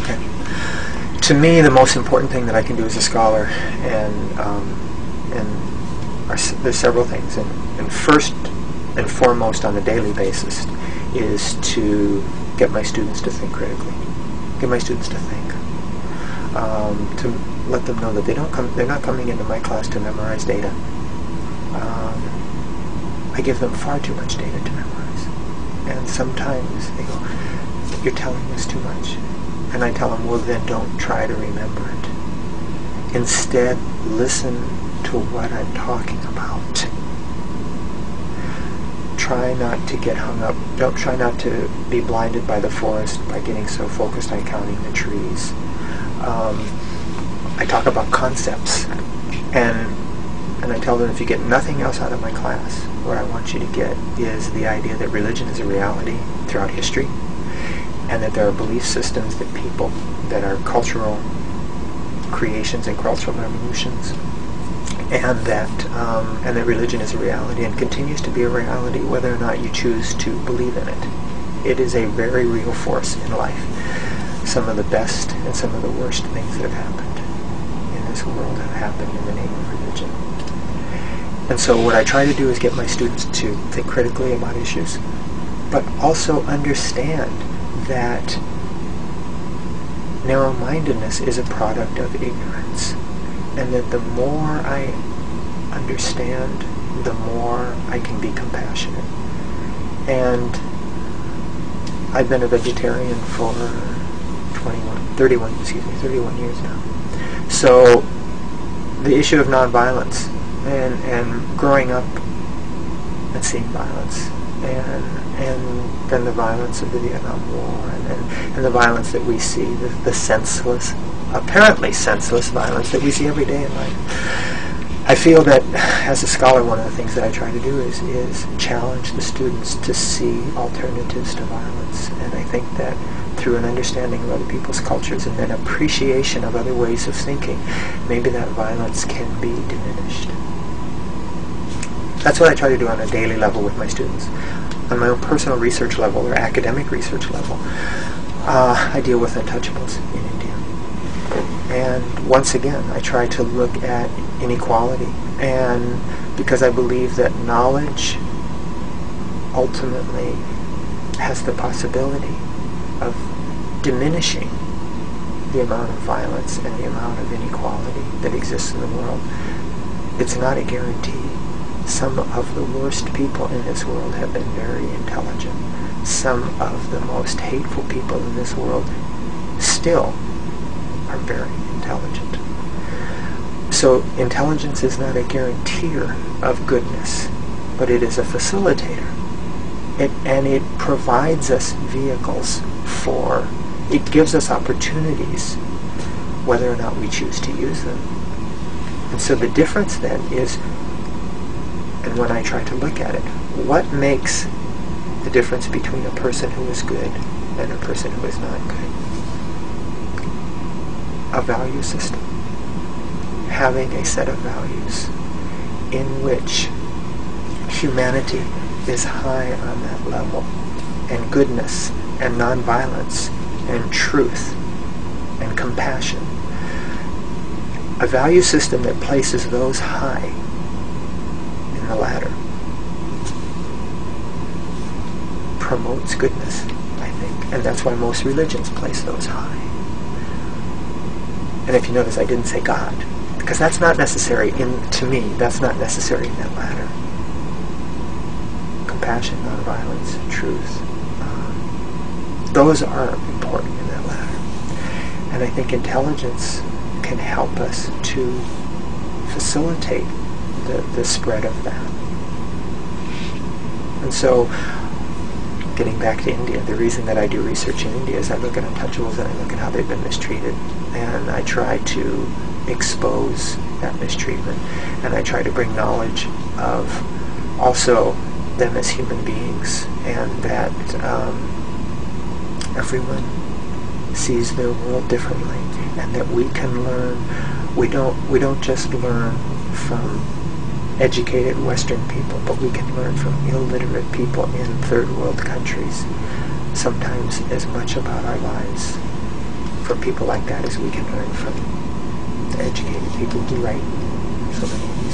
Okay. To me, the most important thing that I can do as a scholar, there's several things, and first and foremost on a daily basis is to get my students to think critically. Get my students to think. To let them know that they're not coming into my class to memorize data. I give them far too much data to memorize. And sometimes they go, "You're telling us too much." And I tell them, well, then don't try to remember it. Instead, listen to what I'm talking about. Try not to get hung up. Try not to be blinded by the forest by getting so focused on counting the trees. I talk about concepts, and I tell them, if you get nothing else out of my class, what I want you to get is the idea that religion is a reality throughout history, and that there are belief systems that are cultural creations and cultural revolutions, and that religion is a reality and continues to be a reality whether or not you choose to believe in it. It is a very real force in life. Some of the best and some of the worst things that have happened in this world have happened in the name of religion. And so what I try to do is get my students to think critically about issues, but also understand that narrow-mindedness is a product of ignorance, and that the more I understand, the more I can be compassionate. And I've been a vegetarian for 31 years now. So the issue of nonviolence and growing up and seeing violence, and then the violence of the Vietnam War, and the violence that we see, the senseless, apparently senseless violence that we see every day in life. I feel that as a scholar, one of the things that I try to do is challenge the students to see alternatives to violence. And I think that through an understanding of other people's cultures and an appreciation of other ways of thinking, maybe that violence can be diminished. That's what I try to do on a daily level with my students. On my own personal research level or academic research level, I deal with untouchables in India. And once again, I try to look at inequality, and because I believe that knowledge ultimately has the possibility of diminishing the amount of violence and the amount of inequality that exists in the world. It's not a guarantee. Some of the worst people in this world have been very intelligent. Some of the most hateful people in this world still are very intelligent. So intelligence is not a guarantor of goodness, but it is a facilitator. And it provides us vehicles it gives us opportunities whether or not we choose to use them. And so the difference then is, and when I try to look at it, what makes the difference between a person who is good and a person who is not good? A value system. Having a set of values in which humanity is high on that level, and goodness and nonviolence and truth and compassion. A value system that places those high in the ladder promotes goodness, I think. And that's why most religions place those high. And if you notice, I didn't say God, because that's not necessary to me, that's not necessary in that ladder. Compassion, nonviolence, truth, those are important in that ladder. And I think intelligence can help us to facilitate the spread of that. And so, getting back to India, the reason that I do research in India is I look at untouchables and I look at how they've been mistreated, and I try to expose that mistreatment, and I try to bring knowledge of also them as human beings, and that everyone sees their world differently, and that we can learn. We don't just learn from educated Western people, but we can learn from illiterate people in third world countries sometimes as much about our lives from people like that as we can learn from the educated people who write so many